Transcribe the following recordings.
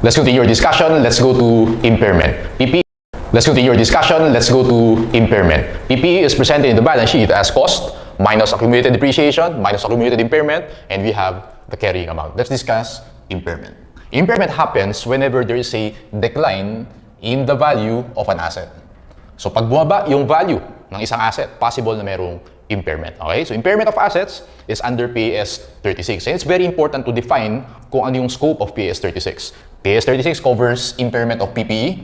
Let's continue your discussion. Let's go to impairment. PPE. Let's continue your discussion. Let's go to impairment. PPE is presented in the balance sheet as cost minus accumulated depreciation minus accumulated impairment, and we have the carrying amount. Let's discuss impairment. Impairment happens whenever there is a decline in the value of an asset. So pag bumaba yung value ng isang asset, possible na merong impairment. Okay? So impairment of assets is under PAS 36. And it's very important to define kung ano yung scope of PAS 36. PAS 36 covers impairment of PPE,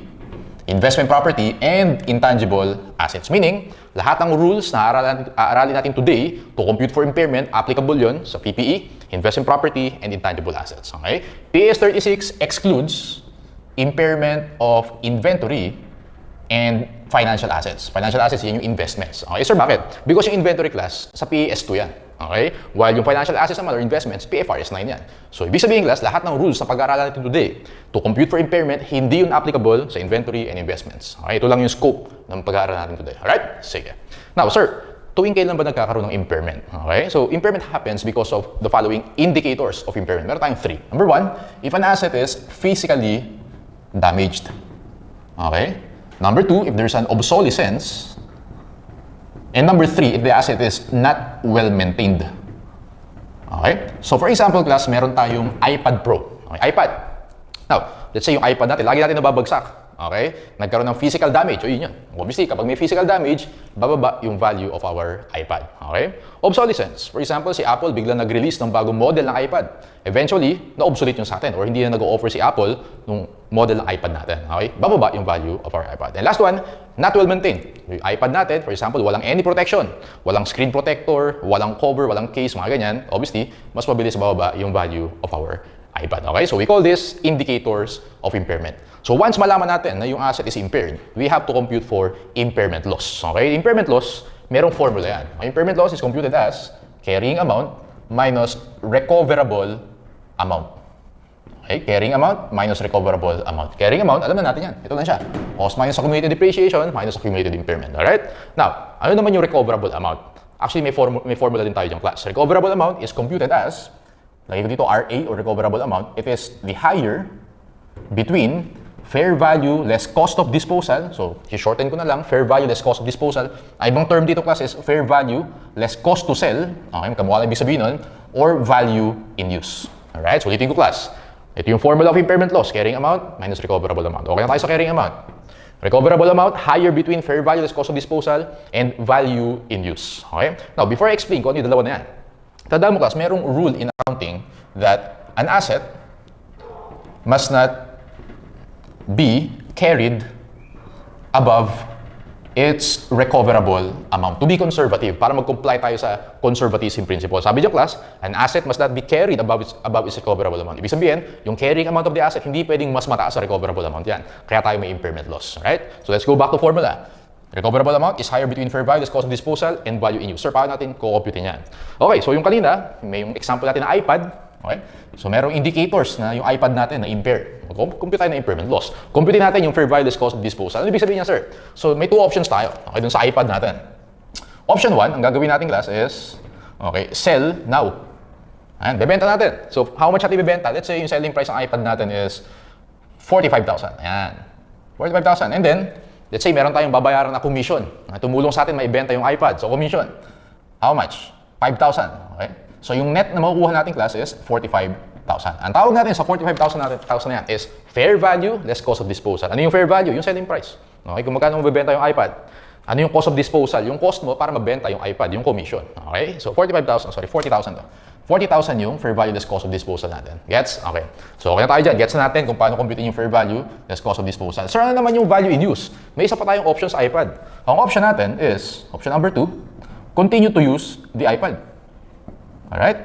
investment property, and intangible assets. Meaning, lahat ng rules na aaralin natin today to compute for impairment, applicable yun sa PPE, investment property, and intangible assets. Okay? PAS 36 excludes impairment of inventory and financial assets. Financial assets, yan yung investments. Okay, sir, bakit? Because yung inventory class, sa PAS 2 yan. Okay? While yung financial assets naman or investments, PFRS 9 yan. So, ibig sabihin, class, lahat ng rules na pag-aaralan natin today to compute for impairment, hindi yun applicable sa inventory and investments. Okay? Ito lang yung scope ng pag-aaralan natin today. Alright? Sige. Now, sir, tuwing kailan ba nagkakaroon ng impairment? Okay? So, impairment happens because of the following indicators of impairment. Meron tayong 3. Number 1, if an asset is physically damaged. Okay? Number 2, if there's an obsolescence. And number 3, if the asset is not well maintained. Okay? So for example, class, meron tayong iPad Pro. Okay? iPad. Now, let's say yung iPad natin, lagi natin nababagsak. Okay? Nagkaroon ng physical damage. O yun yun. Obviously, kapag may physical damage, bababa yung value of our iPad. Okay? Obsolescence. For example, si Apple biglang nag-release ng bagong model ng iPad. Eventually, na-obsolete yung sa atin or hindi na nag-o-offer si Apple ng model ng iPad natin. Okay? Bababa yung value of our iPad. And last one, not well maintained. Yung iPad natin, for example, walang any protection. Walang screen protector, walang cover, walang case, mga ganyan. Obviously, mas mabilis bababa yung value of our iPad. Okay? So we call this indicators of impairment. So once malaman natin na yung asset is impaired, we have to compute for impairment loss. Okay? Impairment loss, merong formula yan. Impairment loss is computed as carrying amount minus recoverable amount. Okay? Carrying amount minus recoverable amount. Carrying amount, alam na natin yan. Ito lang siya. Cost minus accumulated depreciation minus accumulated impairment. Alright? Now, ano naman yung recoverable amount? Actually, may formula din tayo dyan, class. Recoverable amount is computed as, lagay ko dito RA or recoverable amount, it is the higher between fair value less cost of disposal. So, shorten ko na lang, fair value less cost of disposal. Ang ibang term dito, class, is fair value less cost to sell. Okay, kamukha lang ibig sabihin nun, or value in use. Alright, so ulitin ko, class. Ito yung formula of impairment loss, carrying amount minus recoverable amount. Okay na tayo sa carrying amount. Recoverable amount, higher between fair value less cost of disposal and value in use. Okay? Now, before I explain kung ano yung dalawa na yan, tandaan mo, class, merong rule in accounting that an asset must not be carried above its recoverable amount. To be conservative, para mag-comply tayo sa conservatism principle. Sabi niyo, class, an asset must not be carried above its recoverable amount. Ibig sabihin, yung carrying amount of the asset, hindi pwedeng mas mataas sa recoverable amount yan. Kaya tayo may impairment loss. Right? So let's go back to formula. Recoverable amount is higher between fair value less cost of disposal and value in use. Sir, paano natin co-compute yan? Okay, so yung kanina, may yung example natin na iPad. Okay? So merong indicators na yung iPad natin na impaired. Compute tayo na impairment loss. Compute natin yung fair value less cost of disposal. Ano ibig sabihin niya, sir? So may two options tayo. Okay, dun sa iPad natin. Option 1, ang gagawin natin, class, is okay, sell now. Ayan, bebenta natin. So how much natin bebenta? Let's say yung selling price ng iPad natin is 45,000. Ayan. 45,000. And then, let's say meron tayong babayaran na commission. Tumulong sa atin maibenta yung iPad. So commission. How much? 5,000. Okay? So yung net na makukuha natin, class, is 45,000. Ang tawag natin sa 45,000 na yan is fair value less cost of disposal. Ano yung fair value? Yung selling price. Okay? Kung magkano mo bebenta yung iPad. Ano yung cost of disposal? Yung cost mo para mabenta yung iPad, yung commission. Okay? So 40,000 to. 40,000 yung fair value less cost of disposal natin. Gets? Okay. So okay na tayo dyan. Gets na natin kung paano computing yung fair value less cost of disposal. Sir, ano naman yung value in use? May isa pa tayong option sa iPad. Ang option natin is, option number 2, continue to use the iPad. Alright?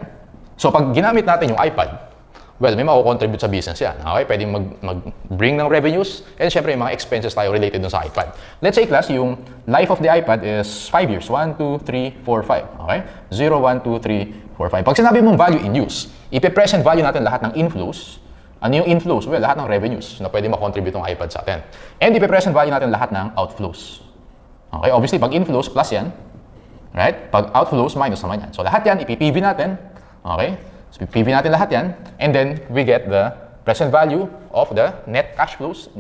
So pag ginamit natin yung iPad, well, may mako-contribute sa business yan. Okay? Pwedeng mag-bring ng revenues and syempre may mga expenses tayo related dun sa iPad. Let's say, class, yung life of the iPad is 5 years. 1, 2, 3, 4, 5. Okay? 0, 1, 2, 3, 4, 5. Pag sinabi mong value in use, ipe-present value natin lahat ng inflows. Ano yung inflows? Well, lahat ng revenues na pwede makontribute ng iPad sa atin. And ipe-present value natin lahat ng outflows. Okay? Obviously, pag inflows, plus yan. Right? Pag outflows, minus naman yan. So lahat yan, ipi-PV natin. Okay? So PV natin lahat yan. And then, we get the present value of the net cash flows,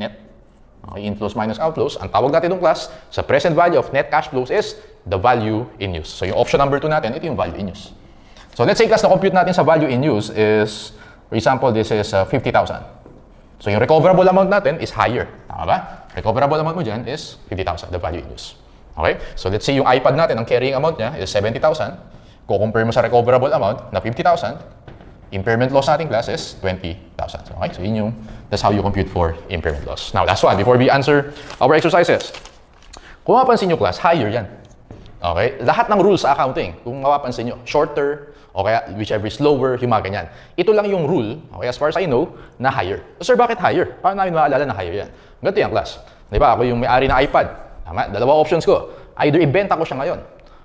inflows minus outflows. Ang tawag natin itong class sa present value of net cash flows is the value in use. So yung option number 2 natin, ito yung value in use. So let's say class na compute natin sa value in use is, for example, this is 50,000. So yung recoverable amount natin is higher. Tama ba? Recoverable amount mo dyan is 50,000, the value in use. Okay? So let's say yung iPad natin, ang carrying amount niya is 70,000. Compare mo sa recoverable amount na 50,000. Impairment loss natin class is 20,000. Okay? So yun yung, that's how you compute for impairment loss. Now, last one, before we answer our exercises. Kung mapapansin nyo class, higher yan. Okay? Lahat ng rules sa accounting, kung mapapansin nyo, shorter, o kaya whichever is lower, yung mga ganyan. Ito lang yung rule, okay, as far as I know, na higher. So, sir, bakit higher? Paano namin maalala na higher yan? Ganito yan, class. Di ba? Ako yung may-ari na iPad. Tama? Dalawa options ko. Either ibenta ko siya ngayon,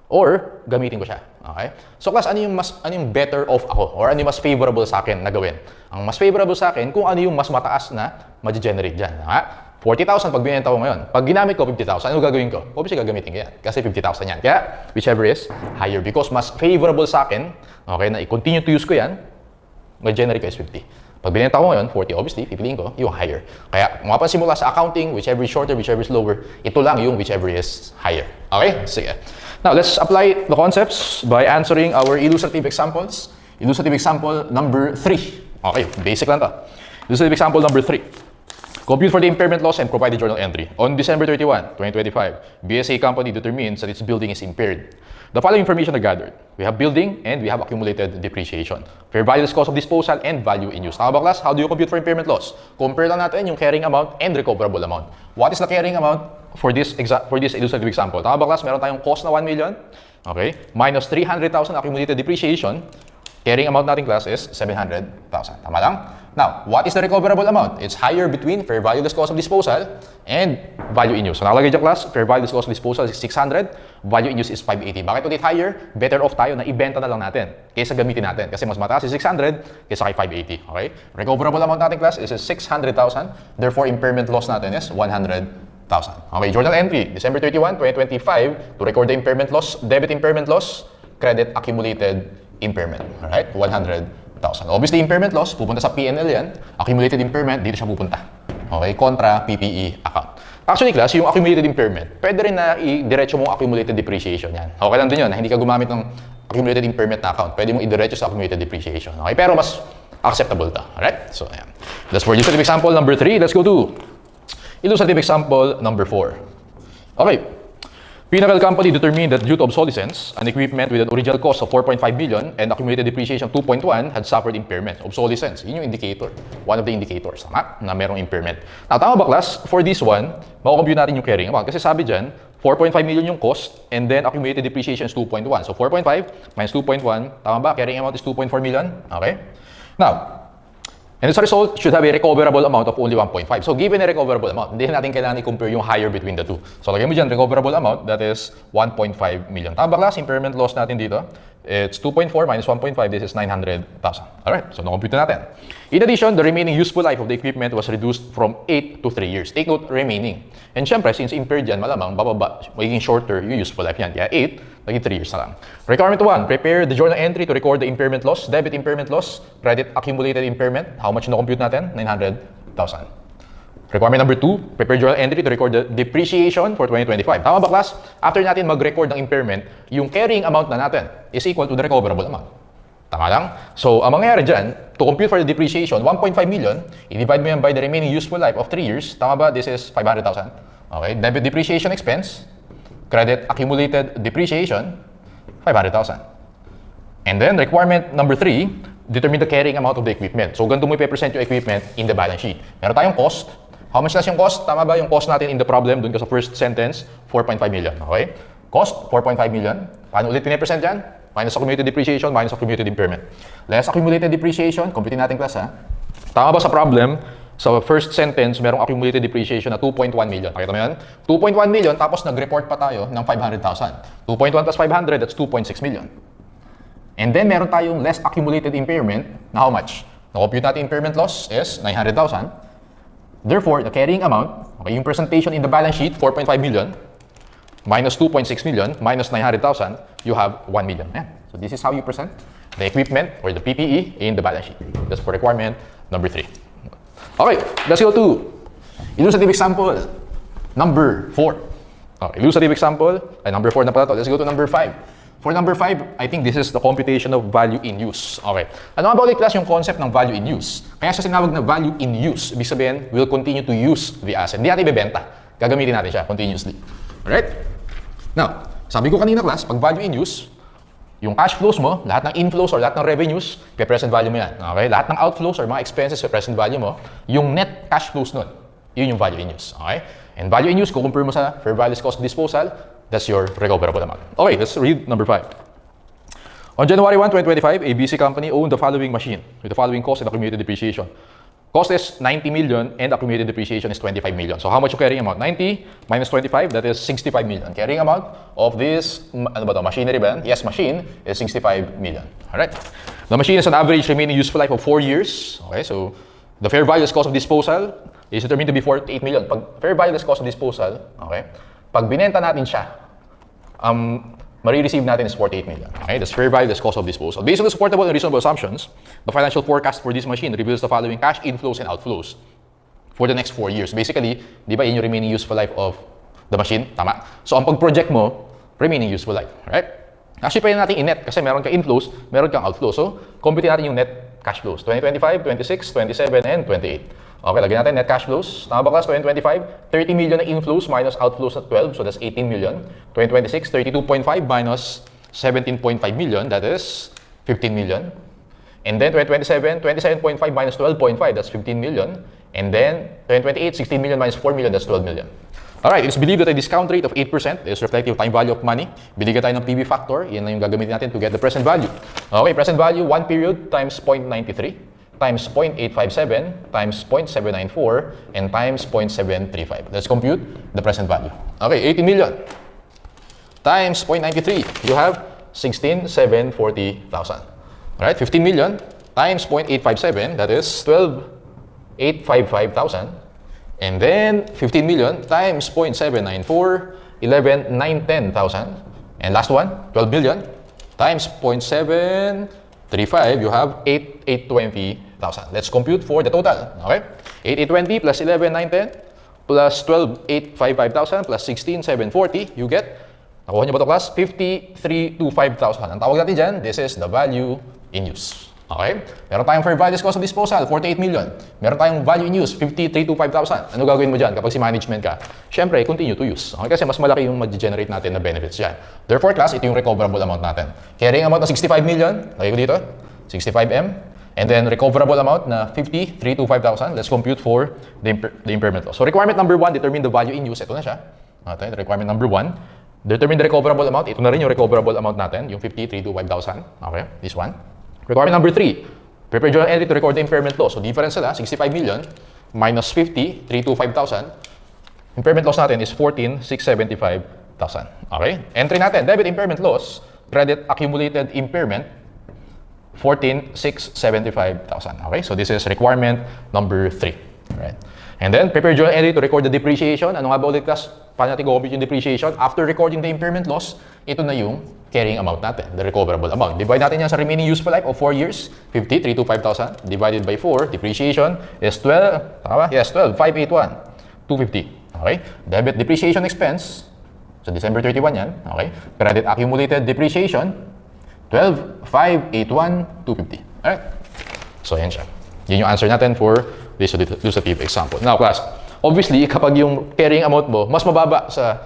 or gamitin ko siya. Okay? So class, ano yung better off ako? Or ano yung mas favorable sa akin na gawin? Ang mas favorable sa akin, kung ano yung mas mataas na ma-generate dyan. 40,000 pag binenta ko ngayon. Pag ginamit ko 50,000, ano gagawin ko? Obviously, gagamitin ko yan. Kasi 50,000 yan. Kaya, whichever is higher. Because mas favorable sa akin, okay, na i-continue to use ko yan, ma-generate ko is 50. Pag binenta ko ngayon, 40, obviously, pipiliin ko yung higher. Kaya, kung mapasimula sa accounting, whichever is shorter, whichever is lower, ito lang yung whichever is higher. Okay? Sige. Now, let's apply the concepts by answering our illustrative examples. Illustrative example number 3. Okay, basic lang to. Illustrative example number 3. Compute for the impairment loss and provide the journal entry. On December 31, 2025, BSA company determines that its building is impaired. The following information are gathered. We have building and we have accumulated depreciation. Fair value is cost of disposal and value in use. Tama ba class? How do you compute for impairment loss? Compare lang natin yung carrying amount and recoverable amount. What is the carrying amount for this illustrative example? Tama ba class? Meron tayong cost na 1 million. Okay? Minus 300,000 accumulated depreciation. Carrying amount natin class is 700,000. Tama lang? Now, what is the recoverable amount? It's higher between fair value less cost of disposal and value in use. So, nakalagay dyan class, fair value less cost of disposal is 600, value in use is 580. Bakit ulit higher? Better off tayo na ibenta na lang natin kaysa gamitin natin. Kasi mas mataas is 600 kaysa kay 580. Okay? Recoverable amount natin class is 600,000. Therefore, impairment loss natin is 100,000. Okay, journal entry, December 31, 2025, to record the impairment loss, debit impairment loss, credit accumulated impairment. Alright? 100,000. Obviously, impairment loss, pupunta sa P&L yan. Accumulated impairment, dito siya pupunta. Okay? Kontra PPE account. Actually, class, yung accumulated impairment, pwede rin na i-diretso mong accumulated depreciation yan. Okay lang din yun, na hindi ka gumamit ng accumulated impairment na account. Pwede mong i-diretso sa accumulated depreciation. Okay? Pero mas acceptable to. Alright? So, ayan. That's for illustrative example number 3. Let's go to illustrative example number 4. Okay. Pinnacle company determined that due to obsolescence, an equipment with an original cost of 4.5 million and accumulated depreciation of 2.1 had suffered impairment. Obsolescence, yun yung indicator. One of the indicators, tama? Na merong impairment. Now, tama ba class? For this one, makukompute natin yung carrying amount. Kasi sabi dyan, 4.5 million yung cost and then accumulated depreciation is 2.1. So 4.5 minus 2.1, tama ba? Carrying amount is 2.4 million. Okay? Now, and as a result, should have a recoverable amount of only 1.5. So, given a recoverable amount, hindi natin kailangan i-compare yung higher between the two. So, lagyan mo dyan, recoverable amount, that is 1.5 million. Tama ba class? Impairment loss natin dito, it's 2.4 minus 1.5, this is 900,000. Alright, so na-compute natin. In addition, the remaining useful life of the equipment was reduced from 8 to 3 years. Take note, remaining. And syempre, since impaired yan, malamang, bababa, magiging shorter yung useful life yan. Kaya 8, naging 3 years na lang. Requirement 1, prepare the journal entry to record the impairment loss, debit impairment loss, credit accumulated impairment. How much na-compute natin? 900,000. Requirement number 2, prepare journal entry to record the depreciation for 2025. Tama ba class? After natin mag-record ng impairment, yung carrying amount na natin is equal to the recoverable amount. Tama lang? So, ang mangyayari dyan, to compute for the depreciation, 1.5 million, i-divide mo yan by the remaining useful life of 3 years. Tama ba? This is 500,000. Okay? Debit depreciation expense, credit accumulated depreciation, 500,000. And then, requirement number 3, determine the carrying amount of the equipment. So, ganito mo i-present yung equipment in the balance sheet. Meron tayong cost. How much na yung cost? Tama ba yung cost natin in the problem? Doon ka sa first sentence, 4.5 million. Okay? Cost, 4.5 million. Paano ulit pinipresent dyan? Minus accumulated depreciation, minus accumulated impairment. Less accumulated depreciation, compute natin class ha. Tama ba sa problem? Sa first sentence, merong accumulated depreciation na 2.1 million. Pakita mo yan? 2.1 million, tapos nag-report pa tayo ng 500,000. 2.1 plus 500, that's 2.6 million. And then, meron tayong less accumulated impairment na how much? Na-compute natin impairment loss is 900,000. Therefore, the carrying amount, okay, yung presentation in the balance sheet, 4.5 million, minus 2.6 million, minus 900,000, you have 1 million. Yeah. So this is how you present the equipment or the PPE in the balance sheet. That's for requirement number 3. Okay, let's go to illustrative example number 4. Okay, illustrative example, number 4 na pala to. Let's go to number 5. For number 5, I think this is the computation of value in use. Okay. Ano nga ba ulit class yung concept ng value in use? Kaya siya sinawag na value in use. Ibig sabihin, we'll continue to use the asset. Hindi natin ibebenta. Gagamitin natin siya continuously. Alright? Now, sabi ko kanina class, pag value in use, yung cash flows mo, lahat ng inflows or lahat ng revenues, present value mo yan. Okay? Lahat ng outflows or mga expenses, present value mo. Yung net cash flows nun, yun yung value in use. Okay? And value in use, kukumpare mo sa fair value cost of disposal, that's your recoverable amount. Okay, let's read number 5. On January 1, 2025, ABC company owned the following machine with the following cost and accumulated depreciation. Cost is 90 million and accumulated depreciation is 25 million. So how much yung carrying amount? 90 minus 25, that is 65 million. Carrying amount of this, ano ba to, machinery ba yan? Yes, machine is 65 million. Alright. The machine has an average remaining useful life of 4 years. Okay, so the fair value cost of disposal is determined to be 48 million. Pag fair value cost of disposal, okay, pag binenta natin siya, marireceive natin is 48 million. Okay, that's fair value, that's cost of disposal. Based on the supportable and reasonable assumptions, the financial forecast for this machine reveals the following cash inflows and outflows for the next 4 years. Basically, di ba yun yung remaining useful life of the machine? Tama. So, ang pag-project mo, remaining useful life. Right? Actually, pwede natin i-net kasi meron kang inflows, meron kang outflows. So, compute natin yung net cash flows. 2025, 26, 27, and 28. Okay, lagyan natin net cash flows. Tama ba class? 2025, 30 million na inflows minus outflows at 12, so that's 18 million. 2026, 32.5 minus 17.5 million, that is 15 million. And then 2027, 27.5 minus 12.5, that's 15 million. And then 2028, 16 million minus 4 million, that's 12 million. Alright, it's believed that a discount rate of 8% is reflective of time value of money. Binigyan tayo ng PV factor, yan na yung gagamitin natin to get the present value. Okay, present value, 1 period times 0.93. Times 0.857 times 0.794 and times 0.735. Let's compute the present value. Okay, 18 million times 0.93. You have 16,740,000. Alright, 15 million times 0.857, that is 12,855,000. And then 15 million times 0.794, 11,910,000. And last one, 12 million times 0.735, you have 8,820,000. Let's compute for the total. Okay? 8,820 plus 11,910 plus 12,855,000 plus 16,740, you get, nakuha niyo ba ito class? 53,255,000. Ang tawag natin dyan, this is the value in use. Okay? Meron tayong fair value cost of disposal, 48 million. Meron tayong value in use, 53,255,000. Ano gagawin mo dyan kapag si management ka? Siyempre, continue to use. Okay? Kasi mas malaki yung mag-generate natin na benefits dyan. Therefore, class, ito yung recoverable amount natin. Carrying amount na 65 million, lagay ko dito, 65M. And then recoverable amount na 53,255,000. Let's compute for the impairment loss. So requirement number 1, determine the value in use. Ito na siya. Okay, requirement number 1, determine the recoverable amount. Ito na rin yung recoverable amount natin, yung 53,255,000. Okay, this one. Requirement number 3, prepare journal entry to record the impairment loss. So difference sila, 65 million minus 50,325,000. Impairment loss natin is 14,675,000. Okay, entry natin, debit impairment loss, credit accumulated impairment, 14,675,000. Okay, so this is requirement number 3. Alright. And then, prepare journal entry to record the depreciation. Ano nga ba ulit class? Paano natin compute yung depreciation? After recording the impairment loss, ito na yung carrying amount natin, the recoverable amount. Divide natin yan sa remaining useful life of 4 years, 50,325,000 divided by 4. Depreciation is 12, tama ba? Yes, 12,581, 250. Okay? Debit depreciation expense, so December 31 yan. Okay? Credit accumulated depreciation, 12,581, 250. Alright? So, yan siya. Yun yung answer natin for this illustrative example. Now, class, obviously, kapag yung carrying amount mo mas mababa sa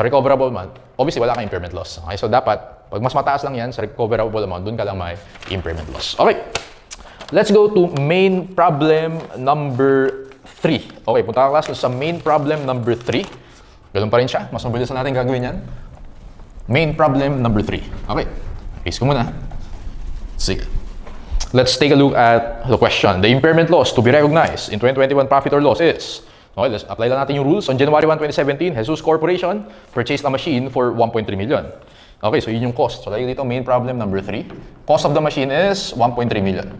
recoverable amount, obviously, wala kang impairment loss. Okay? So, dapat, pag mas mataas lang yan sa recoverable amount, dun ka lang may impairment loss. Okay. Let's go to main problem number 3. Okay, punta ka class sa main problem number 3. Ganun pa rin siya. Mas mabilis na natin gagawin yan. Main problem number 3. Okay. Face ko muna. Sige. Let's take a look at the question. The impairment loss to be recognized in 2021 profit or loss is, okay, let's apply lang natin yung rules. On January 1, 2017, Jesus Corporation purchased a machine for 1.3 million. Okay, so yun yung cost. So, lagi dito, main problem number 3. Cost of the machine is 1.3 million.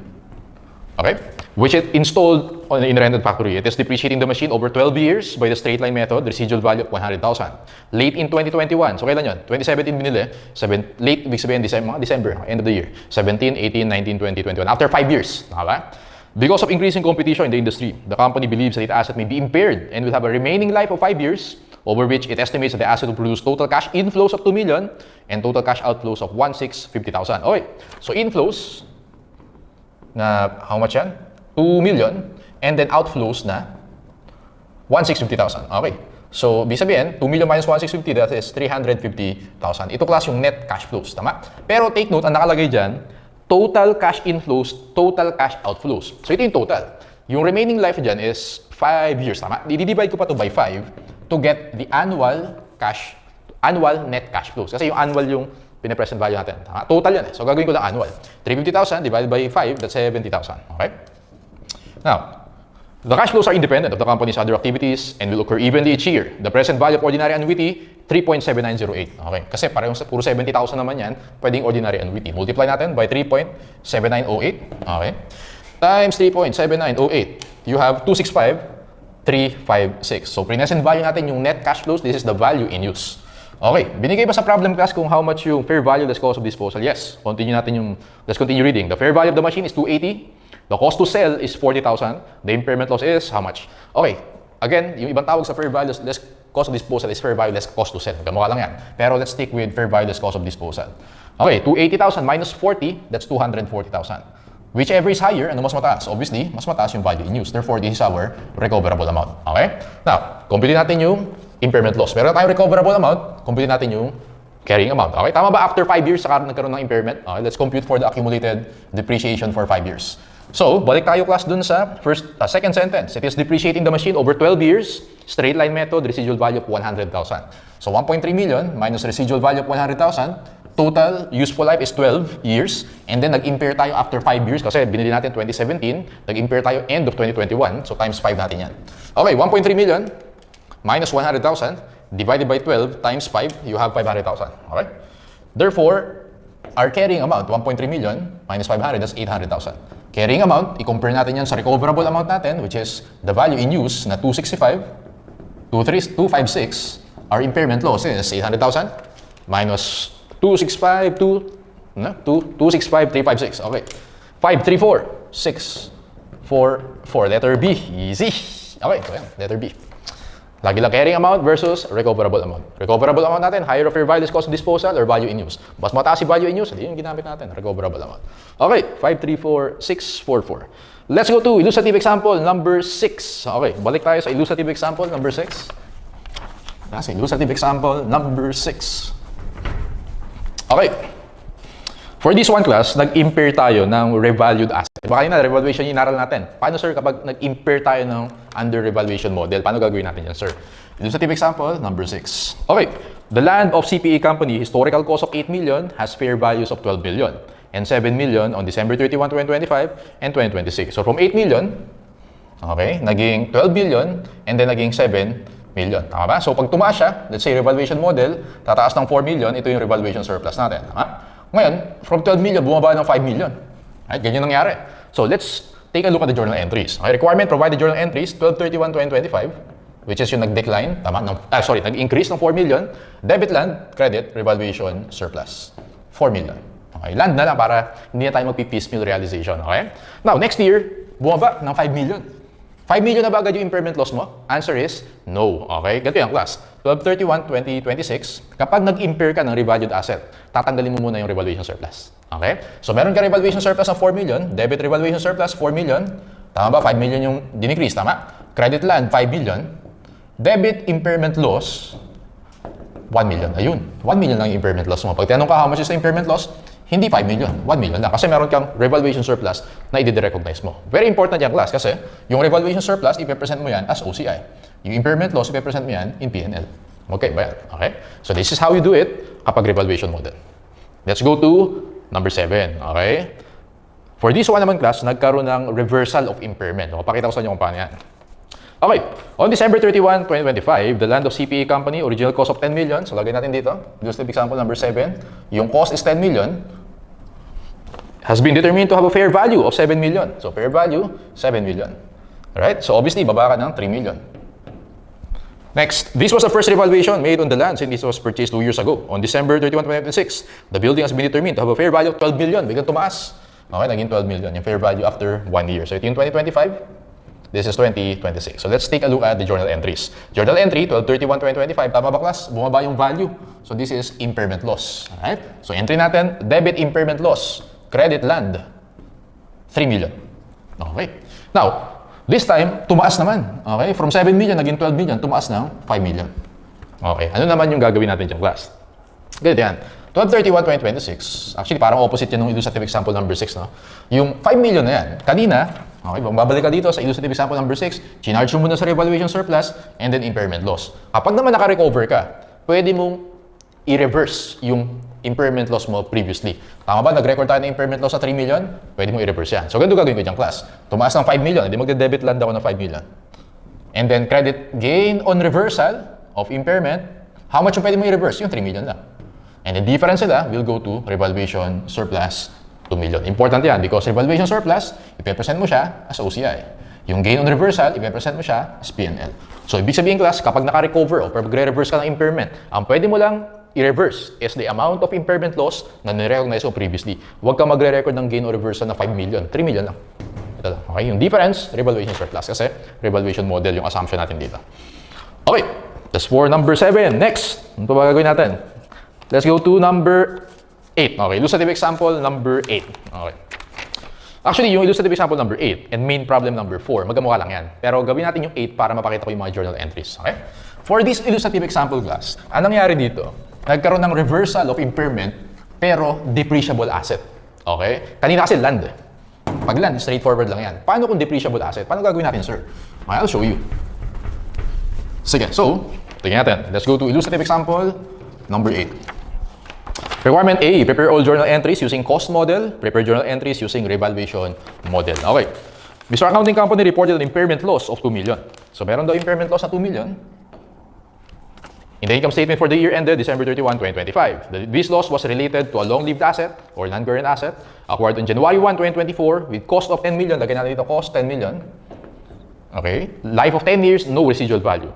Okay? Which it installed in a rented factory. It is depreciating the machine over 12 years by the straight line method, residual value of 100,000. Late in 2021, so kailan yun? 2017 binili, late, ibig sabihin December, end of the year. 17, 18, 19, 20, 21. After 5 years, tama ba? Because of increasing competition in the industry, the company believes that its asset may be impaired and will have a remaining life of 5 years, over which it estimates that the asset will produce total cash inflows of 2 million and total cash outflows of 1,650,000. Okay, so inflows na how much yan? 2 million and then outflows na 1,650,000. Okay, so ibig sabihin, 2 million minus 1,650, that is 350,000. Ito class yung net cash flows, tama? Pero take note, ang nakalagay dyan, total cash inflows, total cash outflows. So ito yung total. Yung remaining life dyan is 5 years, tama? I-divide ko pa to by 5 to get the annual net cash flows. Kasi yung annual yung pinapresent value natin. Tama? Total yan eh. So gagawin ko lang annual. 350,000 divided by 5, that's 70,000. Okay? Now, the cash flows are independent of the company's other activities and will occur evenly each year. The present value of ordinary annuity, 3.7908. Okay? Kasi parehong puro 70,000 naman yan, pwedeng ordinary annuity. Multiply natin by 3.7908. Okay? Times 3.7908. You have 265,356. So, present value natin yung net cash flows. This is the value in use. Okay, binigay ba sa problem class kung how much yung fair value less cost of disposal? Yes. Let's continue reading. The fair value of the machine is 280. The cost to sell is 40,000. The impairment loss is how much? Okay, again, yung ibang tawag sa fair value less cost of disposal is fair value less cost to sell. Kamukha lang yan. Pero let's stick with fair value less cost of disposal. Okay, 280,000 minus 40, that's 240,000. Whichever is higher, ano mas mataas? Obviously, mas mataas yung value in use. Therefore, this is our recoverable amount. Okay? Now, compute natin yung impairment loss. Meron tayong recoverable amount, compute natin yung carrying amount. Okay? Tama ba after 5 years saka nagkaroon ng impairment? Okay, let's compute for the accumulated depreciation for 5 years. So, balik tayo class dun sa second sentence. It is depreciating the machine over 12 years, straight line method, residual value of 100,000. So, 1.3 million minus residual value of 100,000, total useful life is 12 years, and then nag-impair tayo after 5 years kasi binili natin 2017, nag-impair tayo end of 2021, so times 5 natin yan. Okay, 1.3 million minus 100,000 divided by 12 times 5, you have 500,000. Okay? Therefore, our carrying amount, 1.3 million minus 500, that's 800,000. Carrying amount, i-compare natin yan sa recoverable amount natin, which is the value in use na 265, 256, our impairment loss is 800,000 minus 265, 265,356. Okay. 534, 644. Letter B. Easy. Okay, so yan. Letter B. Lagi lang carrying amount versus recoverable amount. Recoverable amount natin, higher of fair value cost of disposal or value in use. Mas mataas si value in use, hindi yung ginamit natin. Recoverable amount. Okay, 534, 644. Let's go to illustrative example number 6. Okay, balik tayo sa illustrative example number 6. Kasi illustrative example number 6. Okay. For this one class, nag-impair tayo ng revalued asset. Baka yun na, revaluation yung inaral natin. Paano sir kapag nag-impair tayo ng under revaluation model? Paano gagawin natin yan sir? Illustrative example, number 6. Okay. The land of CPA company, historical cost of 8 million, has fair values of 12 million and 7 million on December 31, 2025 and 2026. So from 8 million, okay, naging 12 million and then naging 7 million. Tama ba? So pag tumaas siya, let's say revaluation model, tataas ng 4 million, ito yung revaluation surplus natin. Tama? Ngayon, from 12 million, bumaba ng 5 million. Right? Ganyan nangyari. So let's take a look at the journal entries. Okay, requirement, provide the journal entries, 12/31/2025, which is yung nag-decline, tama? Nag-increase ng 4 million, debit land, credit, revaluation, surplus. 4 million. Okay, land na lang para hindi na tayo magpi-piecemeal realization. Okay? Now, next year, bumaba ng 5 million. 5 million na ba agad yung impairment loss mo? Answer is no. Okay? Ganito yung class. 12/31/2026, kapag nag-impair ka ng revalued asset, tatanggalin mo muna yung revaluation surplus. Okay? So, meron ka revaluation surplus ng 4 million, debit revaluation surplus, 4 million. Tama ba? 5 million yung dinecrease, tama? Credit land, 5 million. Debit impairment loss, 1 million. Ayun. 1 million lang yung impairment loss mo. Pag tinanong ka how much is the impairment loss, hindi 5 million, 1 million lang. Kasi meron kang revaluation surplus na i-recognize mo. Very important yan class kasi yung revaluation surplus, ipe-present mo yan as OCI. Yung impairment loss, ipe-present mo yan in P&L. Okay ba yan? Okay? So this is how you do it kapag revaluation model. Let's go to number 7. Okay? For this one naman class, nagkaroon ng reversal of impairment. So, pakita ko sa inyo kung paano yan. Okay. On December 31, 2025, the land of CPA company, original cost of 10 million. So lagay natin dito. Illustrative example number 7. Yung cost is 10 million. Has been determined to have a fair value of 7 million. So, fair value, 7 million. Alright? So, obviously, baba ka ng 3 million. Next, this was the first revaluation made on the land since this was purchased 2 years ago. On December 31, 2026, the building has been determined to have a fair value of 12 million. Biglang tumaas. Okay, naging 12 million. Yung fair value after 1 year. So ito yung 2025. This is 2026. So let's take a look at the journal entries. Journal entry, 12/31/2025. Tama ba, class? Bumaba yung value. So this is impairment loss. Alright? So entry natin, debit impairment loss. Credit land, 3 million. Okay. Now, this time, tumaas naman. Okay? From 7 million, naging 12 million, tumaas ng 5 million. Okay. Ano naman yung gagawin natin dyan, class? Ganito yan. 12/31/2026. Actually, parang opposite yan ng illustrative example number 6, no? Yung 5 million na yan, kanina, okay, babalik ka dito sa illustrative example number 6, chinarge mo muna sa revaluation surplus, and then impairment loss. Kapag naman naka-recover ka, pwede mong i-reverse yung impairment loss mo previously. Tama ba? Nag-record tayo ng impairment loss sa 3 million, pwede mong i-reverse yan. So, ganito gagawin ko dyan, class. Tumaas ng 5 million, hindi magde-debit land ako ng 5 million. And then, credit gain on reversal of impairment, how much yung pwede mong i-reverse? Yung 3 million lang. And the difference nila will go to revaluation surplus 2 million. Important yan because revaluation surplus, ipe-present mo siya as OCI. Yung gain on reversal, ipe-present mo siya as P&L. So, ibig sabihin, class, kapag naka-recover o magre-reverse ka ng impairment, ang pwede mo lang i-reverse is the amount of impairment loss na nire-recognize mo previously. Huwag ka magre-record ng gain on reversal na 5 million. 3 million lang. Ito lang. Okay? Yung difference, revaluation surplus. Kasi revaluation model yung assumption natin dito. Okay. That's for number 7. Next. Ano pa ba gagawin natin? Let's go to number 8. Okay, illustrative example number 8. Okay. Actually, yung illustrative example number 8 and main problem number 4, magkamukha lang yan. Pero gawin natin yung 8 para mapakita ko yung mga journal entries. Okay? For this illustrative example, class, anong nangyari dito? Nagkaroon ng reversal of impairment pero depreciable asset. Okay? Kanina kasi land. Pag land, straightforward lang yan. Paano kung depreciable asset? Paano gagawin natin, sir? Okay, I'll show you. Sige, so, tingnan natin. Let's go to illustrative example number 8. Requirement A, prepare all journal entries using cost model, prepare journal entries using revaluation model. Okay. Mr. Accounting Company reported an impairment loss of 2 million. So, meron daw impairment loss na 2 million. In the income statement for the year ended December 31, 2025. This loss was related to a long-lived asset or non-current asset acquired on January 1, 2024 with cost of 10 million. Lagyan natin dito cost 10 million. Okay. Life of 10 years, no residual value.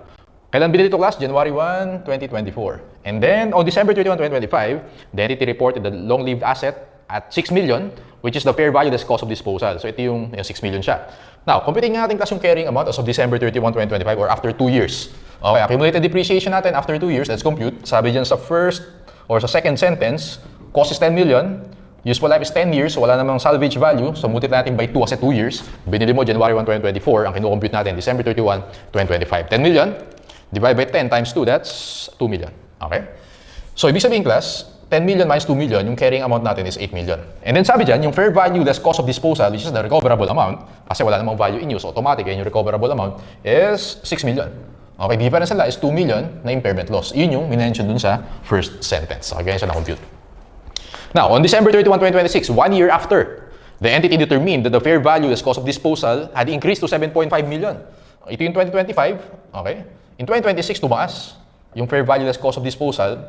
Kailan binili ito, class? January 1, 2024. And then, on December 31, 2025, the entity reported the long-lived asset at 6 million, which is the fair value less cost of disposal. So, ito yung 6 million siya. Now, computing natin, class, yung carrying amount as of December 31, 2025 or after 2 years. Okay, accumulated depreciation natin after 2 years. Let's compute. Sabi dyan sa first or sa second sentence, cost is 10 million. Useful life is 10 years, so wala namang salvage value. So, multiply natin by 2 kasi 2 years. Binili mo January 1, 2024. Ang kinukompute natin, December 31, 2025. 10 million. Divide by 10 times 2, that's 2 million. Okay? So, ibig sabihin, class, 10 million minus 2 million, yung carrying amount natin is 8 million. And then sabi dyan, yung fair value less cost of disposal, which is the recoverable amount, kasi wala namang value in use, automatic, yung recoverable amount is 6 million. Okay, difference nila is 2 million na impairment loss. Yun yung minention dun sa first sentence. Okay, ganyan siya na-compute. Now, on December 31, 2026, 1 year after, the entity determined that the fair value less cost of disposal had increased to 7.5 million. Ito yung 2025, okay? In 2026, tumaas yung fair value less cost of disposal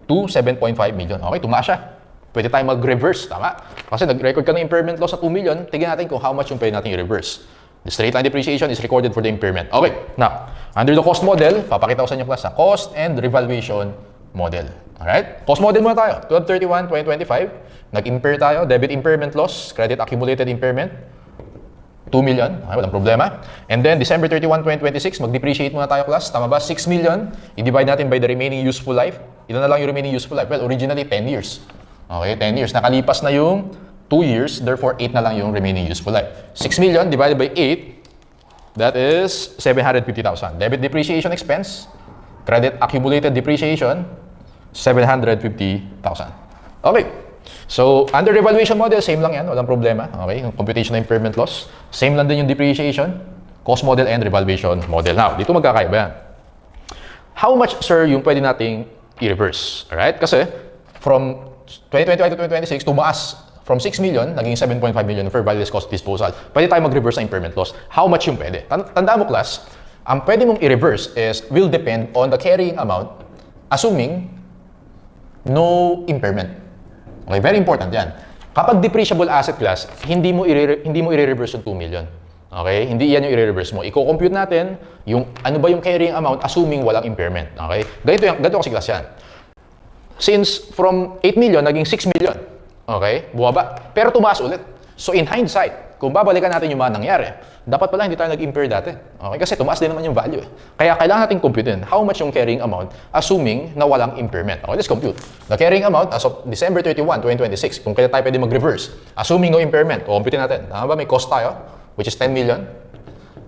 to 7.5 million. Okay, tumaas siya. Pwede tayong mag-reverse, tama? Kasi nag-record ka ng impairment loss sa 2 million, tignan natin kung how much yung pwede natin i-reverse. The straight line depreciation is recorded for the impairment. Okay, now, under the cost model, papakita ko sa inyo, class, sa cost and revaluation model. Alright? Cost model muna tayo. 12/31/2025, nag-impair tayo, debit impairment loss, credit accumulated impairment, 2 million, okay, walang problema. And then, December 31, 2026, mag-depreciate muna tayo, class. Tama ba? 6 million. I-divide natin by the remaining useful life. Ilan na lang yung remaining useful life? Well, originally, 10 years. Okay, 10 years. Nakalipas na yung 2 years, therefore, 8 na lang yung remaining useful life. 6 million divided by 8, that is 750,000. Debit depreciation expense, credit accumulated depreciation, 750,000. Okay. So, under revaluation model, same lang yan. Walang problema. Okay? Yung computation ng impairment loss. Same lang din yung depreciation, cost model, and revaluation model. Now, dito magkakaiba yan. How much, sir, yung pwede nating i-reverse? Alright? Kasi, from 2025 to 2026, tumaas. From 6 million, naging 7.5 million fair value less cost disposal. Pwede tayo mag-reverse ng impairment loss. How much yung pwede? Tandaan mo, class, ang pwede mong i-reverse will depend on the carrying amount, assuming no impairment. Okay, very important yan. Kapag depreciable asset, class, hindi mo i-reverse yung 2 million. Okay? Hindi yan yung i-reverse mo. Iko-compute natin yung ano ba yung carrying amount assuming walang impairment. Okay? Ganito kasi, class, yan. Since from 8 million naging 6 million. Okay? Bumaba. Pero tumaas ulit. So in hindsight, kung babalikan natin yung mga nangyari, dapat pala hindi tayo nag-impair dati. Okay? Kasi tumaas din naman yung value. Kaya kailangan natin computein how much yung carrying amount assuming na walang impairment. Okay, let's compute. The carrying amount as of December 31, 2026, kung kailan tayo pwede mag-reverse, assuming no impairment, computein natin. Tama ba? May cost tayo, which is 10 million.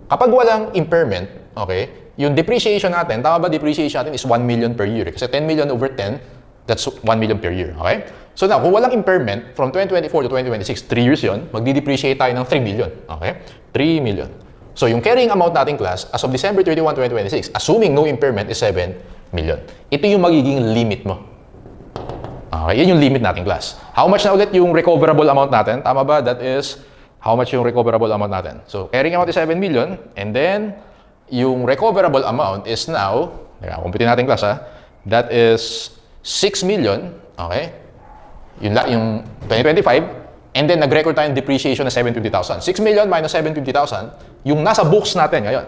Kapag walang impairment, okay, yung depreciation natin, tama ba depreciation natin is 1 million per year? Kasi 10 million over 10, that's 1 million per year. Okay? So now, kung walang impairment, from 2024 to 2026, 3 years yun, magdi-depreciate tayo ng 3 million. Okay? 3 million. So yung carrying amount natin, class, as of December 31, 2026, assuming no impairment is 7 million. Ito yung magiging limit mo. Okay? Yan yung limit natin, class. How much na ulit yung recoverable amount natin? Tama ba? That is, how much yung recoverable amount natin? So, carrying amount is 7 million, and then, yung recoverable amount is now, kumputin natin, class, ha? That is 6 million, okay? Yung 2025, and then nag-record tayo ng depreciation na 750,000. 6 million minus 750,000, yung nasa books natin ngayon.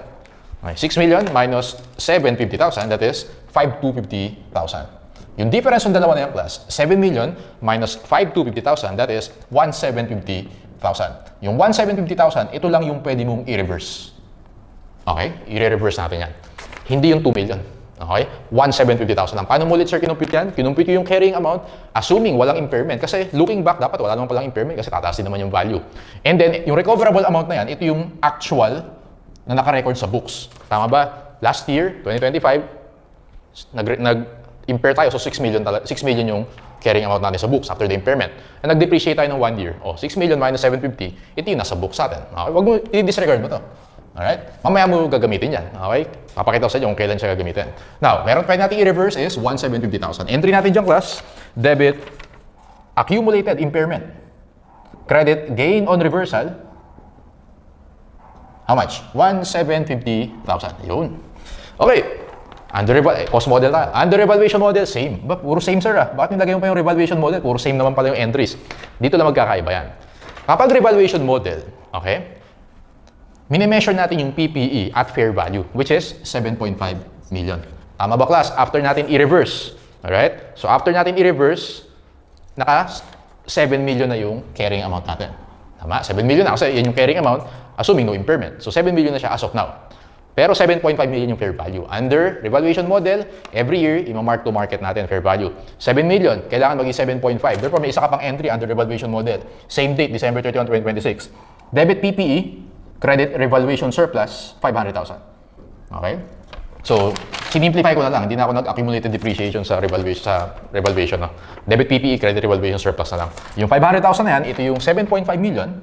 Okay, 6 million minus 750,000, that is 5,250,000. Yung difference ng dalawa na yung class, 7 million minus 5,250,000, that is 1,750,000. Yung 1,750,000, ito lang yung pwede mong i-reverse. Okay? I-reverse natin yan. Hindi yung 2 million. Okay? 1,750,000 lang. Paano mo ulit, sir, kinumpute yan? Kinumpute yung carrying amount, assuming walang impairment. Kasi looking back, dapat wala naman palang impairment kasi tataas din naman yung value. And then, yung recoverable amount na yan, ito yung actual na naka-record sa books. Tama ba? Last year, 2025, nag-impair tayo. So, 6 million yung carrying amount natin sa books after the impairment. And nag-depreciate tayo ng 1 year. O, 6 million minus 750, ito yung nasa books natin. Okay? Huwag mo i-disregard mo to. Alright? Mamaya mo gagamitin yan. Okay? Papakita ko sa inyo kung kailan siya gagamitin. Now, meron pwede natin i-reverse is 1,750,000. Entry natin dyan, class. Debit, accumulated impairment. Credit, gain on reversal. How much? 1,750,000. Yun. Okay. Cost model tayo. Under revaluation model, same. Ba, puro same, sir, ah. Bakit nilagay mo pa yung revaluation model? Puro same naman pala yung entries. Dito lang magkakaiba yan. Kapag revaluation model, okay, mini-measure natin yung PPE at fair value, which is 7.5 million. Tama ba, class? After natin i-reverse. Alright? So, after natin i-reverse, naka 7 million na yung carrying amount natin. Tama? 7 million na kasi yan yung carrying amount, assuming no impairment. So, 7 million na siya as of now. Pero 7.5 million yung fair value. Under revaluation model, every year, ima-mark to market natin fair value. 7 million, kailangan maging 7.5. Therefore, may isa ka pang entry under revaluation model. Same date, December 31, 2026. Debit PPE, credit revaluation surplus, 500,000. Okay? So, sinimplify ko na lang. Hindi na ako nag-accumulated depreciation sa revaluation. No? Debit PPE, credit revaluation surplus na lang. Yung 500,000 na yan, ito yung 7.5 million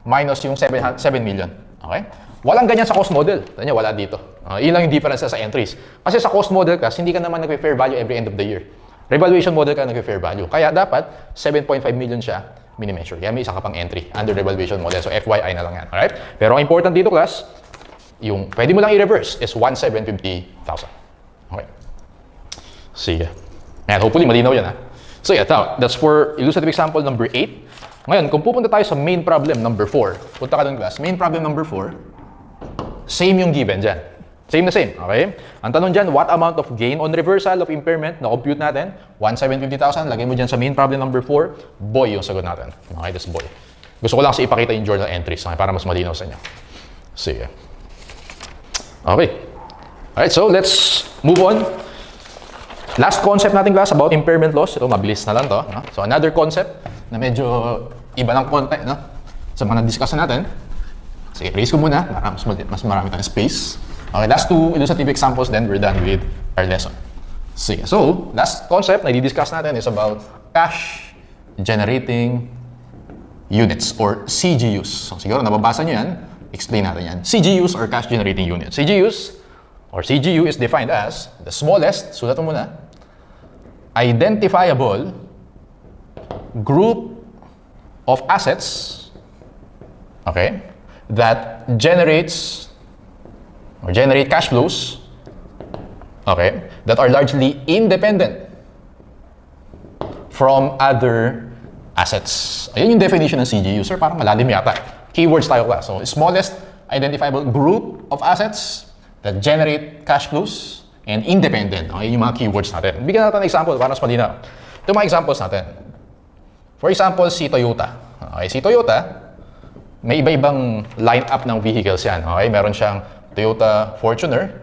minus yung 7 million. Okay? Walang ganyan sa cost model. Tanya, wala dito. Yun lang yung difference sa entries. Kasi sa cost model kasi hindi ka naman nag-fair value every end of the year. Revaluation model ka nag-fair value. Kaya dapat, 7.5 million siya mini-measure. Kaya may isa ka pang entry under revaluation model. So, FYI na lang yan. Alright? Pero ang important dito, class, yung pwede mo lang i-reverse is 1,750,000. Okay. Sige. Ayan, hopefully malinaw yan, ha? So, yeah, that's for illustrative example number 8. Ngayon, kung pupunta tayo sa main problem number 4, punta ka dun, class. Main problem number 4, same yung given dyan. Same na same, okay? Ang tanong dyan, what amount of gain on reversal of impairment na-compute natin? 1,750,000. Lagay mo dyan sa main problem number 4. Boy yung sagot natin. Okay, that's boy. Gusto ko lang kasi ipakita yung journal entries, okay, para mas malinaw sa inyo. Sige. Okay. Alright, so let's move on. Last concept natin, class, about impairment loss. Ito, mabilis na lang to. No? So, another concept na medyo iba ng konti, no? Sa mga na-discuss natin. Sige, erase ko muna para mas marami tayong space. Okay, last two illustrative examples, then we're done with our lesson. Sige, so, last concept na i-discuss natin is about cash generating units or CGUs. So, siguro nababasa nyo yan, explain natin yan. CGUs or cash generating units. CGUs or CGU is defined as the smallest, sulat mo muna, identifiable group of assets, okay, that generate cash flows, okay, that are largely independent from other assets. Ayun yung definition ng CGU. Sir, parang malalim yata. Keywords tayo, class. So, smallest identifiable group of assets that generate cash flows and independent. Okay, yung mga keywords natin. Bigyan natin ng example para mas malinaw. Ito mga examples natin. For example, si Toyota. Okay, si Toyota, may iba-ibang line-up ng vehicles yan. Okay, meron siyang Toyota Fortuner,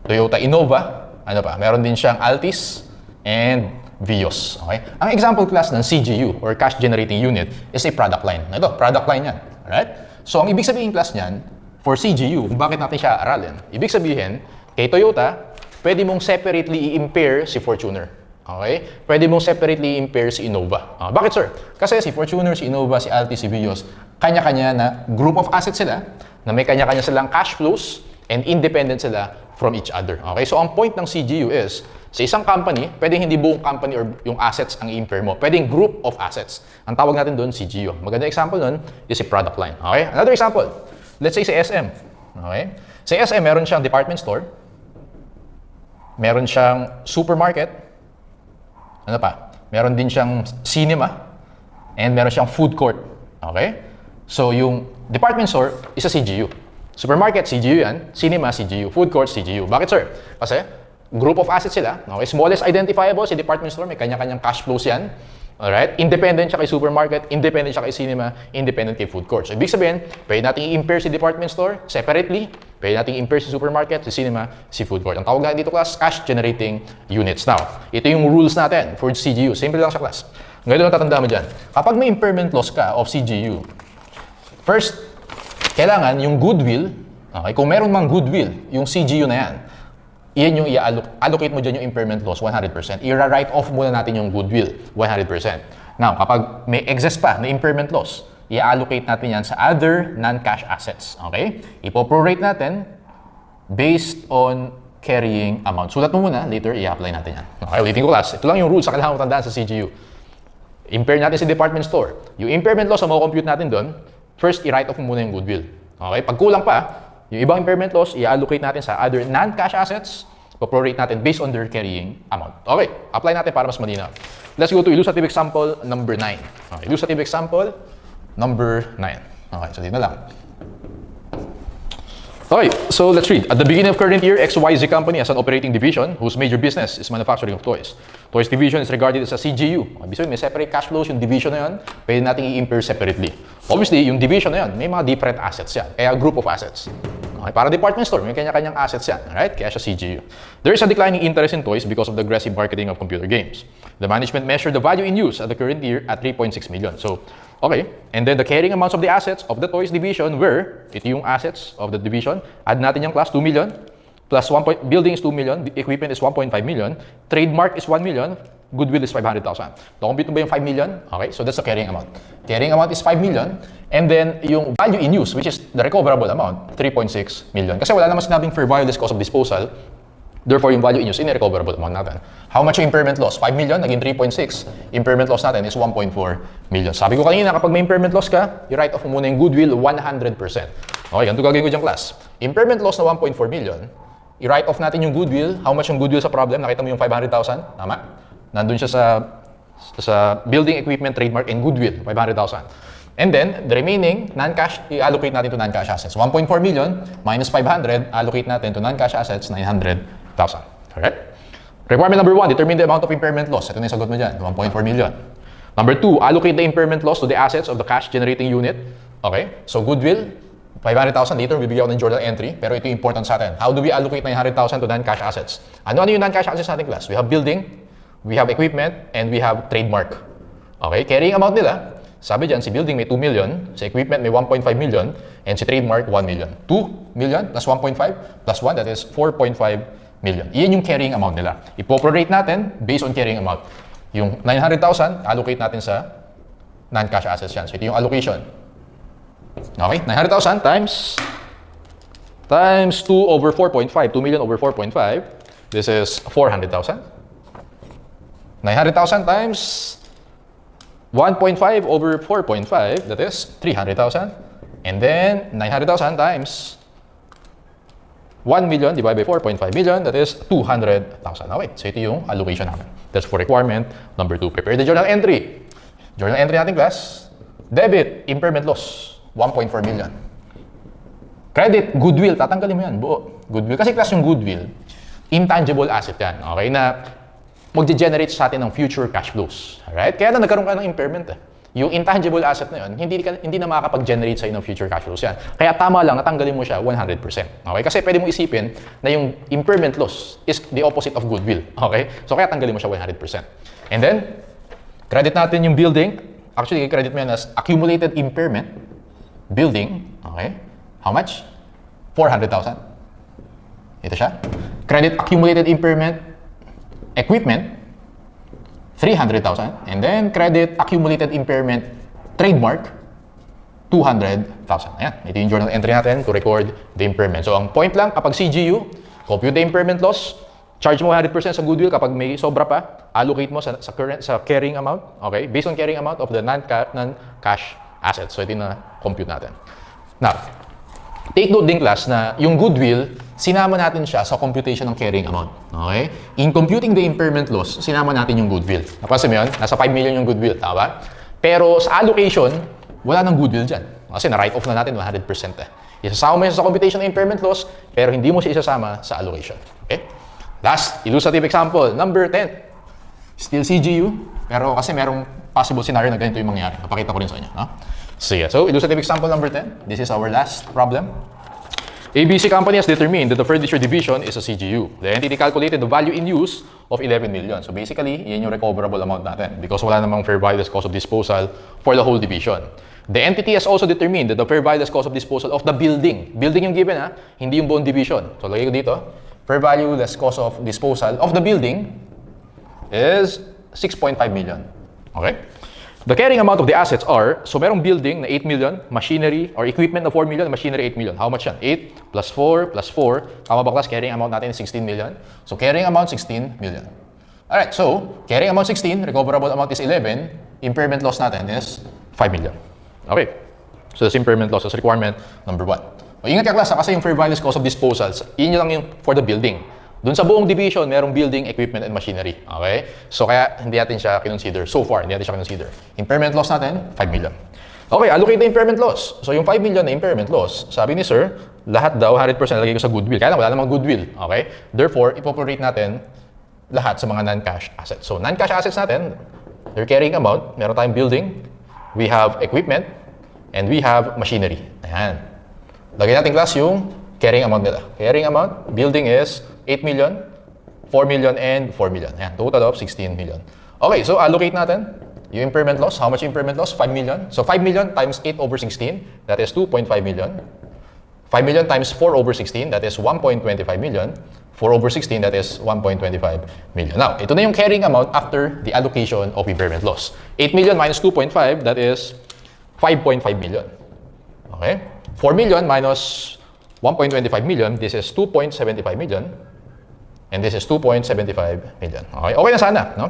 Toyota Innova, ano pa, meron din siyang Altis, and Vios. Okay? Ang example class ng CGU or Cash Generating Unit is a product line. Ito, product line yan. Alright? So, ang ibig sabihin class niyan, for CGU, kung bakit natin siya aralin, ibig sabihin, kay Toyota, pwede mong separately i-impair si Fortuner. Okay? Pwede mong separately i-impair si Innova. Bakit sir? Kasi si Fortuner, si Innova, si Altis, si Vios, kanya-kanya na group of assets sila, na may kanya-kanya silang cash flows, and independent sila from each other. Okay? So, ang point ng CGU is, sa isang company, pwedeng hindi buong company or yung assets ang i-impair mo. Pwedeng group of assets. Ang tawag natin doon, CGU. Maganda example doon is si product line. Okay? Another example. Let's say si SM. Okay? Sa SM, meron siyang department store. Meron siyang supermarket. Ano pa? Meron din siyang cinema. And meron siyang food court. Okay? So, yung department store is a CGU. Supermarket, CGU yan. Cinema, CGU. Food court, CGU. Bakit, sir? Kasi, group of assets sila. Okay? Smallest identifiable, si department store, may kanya-kanyang cash flows yan. Alright? Independent siya kay supermarket, independent siya kay cinema, independent kay food court. So, ibig sabihin, pwede natin i-impair si department store separately, pwede natin i-impair si supermarket, si cinema, si food court. Ang tawag natin dito, class, cash generating units. Now, ito yung rules natin for CGU. Simple lang siya, class. Ngayon lang tatandaan mo dyan. Kapag may impairment loss ka of CGU, first, kailangan yung goodwill, okay, kung meron mang goodwill, yung CGU na yan, iyan yung i-allocate mo dyan yung impairment loss 100%. I-write off muna natin yung goodwill 100%. Now, kapag may excess pa na impairment loss, i-allocate natin yan sa other non-cash assets. Okay? Ipo-prorate natin based on carrying amount. Sulat mo muna, later i-apply natin yan. Okay, ulitin ko class. Ito lang yung rules sa kailangan mo tandaan sa CGU. Impair natin si department store. Yung impairment loss na compute natin doon, first, i-write off mo muna yung goodwill. Okay? Pag kulang pa, yung ibang impairment loss, i-allocate natin sa other non-cash assets, prorate natin based on their carrying amount. Okay, apply natin para mas malinaw. Let's go to illustrative example number 9. Okay, illustrative example number 9. Okay, so dito na lang. Okay, so let's read. At the beginning of current year, XYZ company has an operating division whose major business is manufacturing of toys. Toys division is regarded as a CGU. Ibig sabihin, may separate cash flows, yung division na yun, pwede natin i-impair separately. Obviously, yung division na yun, may mga different assets yan. Kaya group of assets. Okay, para department store, may kanya-kanyang assets yan. Right? Kaya siya CGU. There is a declining interest in toys because of the aggressive marketing of computer games. The management measured the value in use at the current year at 3.6 million. So, okay. And then the carrying amounts of the assets of the toys division were, ito yung assets of the division, add natin yung class 2 million, plus building is 2 million, the equipment is 1.5 million, trademark is 1 million, goodwill is 500,000. Na-compute mo ba yung 5 million? Okay, so that's the carrying amount. Carrying amount is 5 million, and then yung value in use, which is the recoverable amount, 3.6 million. Kasi wala naman sinabing fair value less cost of disposal, therefore yung value in use, in-recoverable amount natin. How much yung impairment loss? 5 million, naging 3.6. Impairment loss natin is 1.4 million. Sabi ko kanina, kapag may impairment loss ka, i-write off mo muna yung goodwill 100%. Okay, ganito gagawin ko dyan, class. Impairment loss na 1.4 million, i-write off natin yung goodwill. How much yung goodwill sa problem? Nakita mo yung 500,000? Tama? Nandun siya sa building equipment, trademark, and goodwill, 500,000. And then, the remaining non-cash, i-allocate natin to non-cash assets. 1.4 million minus 500, allocate natin to non-cash assets, 900,000. Correct? Requirement number 1, determine the amount of impairment loss. Ito na yung sagot mo dyan, 1.4 million. Number 2, allocate the impairment loss to the assets of the cash generating unit. Okay? So, goodwill, 500,000. Later, bibigyan ko ng journal entry. Pero ito yung important sa atin. How do we allocate 900,000 to non-cash assets? Ano yung non-cash assets natin, class? We have building, we have equipment, and we have trademark. Okay? Carrying amount nila, sabi dyan, si building may 2 million, si equipment may 1.5 million, and si trademark 1 million. 2 million plus 1.5 plus 1, that is 4.5 million. Iyan yung carrying amount nila. Ipo-prorate natin based on carrying amount. Yung 900,000, allocate natin sa non-cash assets yan. So ito yung allocation. Okay? 900,000 times 2 over 4.5. 2 million over 4.5. This is 400,000. 900,000 times 1.5 over 4.5, that is 300,000. And then 900,000 times 1 million divided by 4.5 million, that is 200,000. Okay, so ito yung allocation natin. That's for requirement number 2. Prepare the journal entry. Journal entry natin, class. Debit, impairment loss, 1.4 million. Credit, goodwill, tatanggalin mo yan, buo. Goodwill, kasi class yung goodwill, intangible asset yan, okay, na magge-generate sa atin ng future cash flows. Alright? Kaya na nagkaroon ka ng impairment. yung intangible asset na yun, hindi na makakapag-generate sa'yo ng future cash flows yan. Kaya tama lang, natanggalin mo siya 100%. Okay? Kasi pwede mo isipin na yung impairment loss is the opposite of goodwill. Okay? So kaya tanggalin mo siya 100%. And then, credit natin yung building. Actually, credit mo yan as accumulated impairment. Building. Okay? How much? 400,000. Ito siya. Credit accumulated impairment. Equipment. 300,000. And then, credit accumulated impairment trademark, 200,000. Ayan. Ito yung journal entry natin to record the impairment. So, ang point lang, kapag CGU, compute the impairment loss, charge mo 100% sa goodwill. Kapag may sobra pa, allocate mo sa carrying amount. Okay? Based on carrying amount of the non-cash assets. So, ito yung na-compute natin. Now, take note din class na yung goodwill, sinama natin siya sa computation ng carrying amount. Okay? In computing the impairment loss, sinama natin yung goodwill. Napansin mo yun? Nasa 5 million yung goodwill. Tama? Pero sa allocation, wala nang goodwill dyan. Kasi na-write off na natin 100% eh. Isasama mo yun sa computation ng impairment loss, pero hindi mo siya isasama sa allocation. Okay? Last, illustrative example, number 10. Still CGU, pero kasi merong possible scenario na ganito yung mangyari. Napakita ko rin sa inyo. No? So, illustrative example number 10. This is our last problem. ABC company has determined that the furniture division is a CGU. The entity calculated the value in use of 11 million. So basically, yan yung recoverable amount natin because wala namang fair value less cost of disposal for the whole division. The entity has also determined that the fair value less cost of disposal of the building. Building yung given ha, hindi yung buong division. So lagay ko dito, fair value less cost of disposal of the building is 6.5 million. Okay? The carrying amount of the assets are, so merong building na 8 million, machinery or equipment na 4 million, machinery 8 million. How much yan? 8 plus 4 plus 4. Tama ba class? Carrying amount natin is 16 million. So carrying amount 16 million. Alright, so carrying amount 16, recoverable amount is 11, impairment loss natin is 5 million. Okay, so that's impairment loss as requirement number 1. O, ingat ka class kasi yung fair value cost of disposals, yun lang yung for the building. Doon sa buong division, merong building, equipment, and machinery. Okay? So, kaya hindi natin siya kinonsider. So far, hindi natin siya kinonsider. Impairment loss natin, 5 million. Okay, allocate the impairment loss. So, yung 5 million na impairment loss, sabi ni sir, lahat daw, 100% lagay ko sa goodwill. Kaya lang, wala namang goodwill. Okay? Therefore, ipoprorate natin lahat sa mga non-cash assets. So, non-cash assets natin, their carrying amount, meron tayong building, we have equipment, and we have machinery. Ayan. Lagay natin class yung carrying amount nila. Carrying amount, building is 8 million, 4 million, and 4 million. Ayan, total of 16 million. Okay, so allocate natin yung impairment loss. How much impairment loss? 5 million. So 5 million times 8 over 16, that is 2.5 million. 5 million times 4 over 16, that is 1.25 million. 4 over 16, that is 1.25 million. Now, ito na yung carrying amount after the allocation of impairment loss. 8 million minus 2.5, that is 5.5 million. Okay? 4 million minus 1.25 million, this is 2.75 million. And this is 2.75 million. Okay? Okay na sana, no?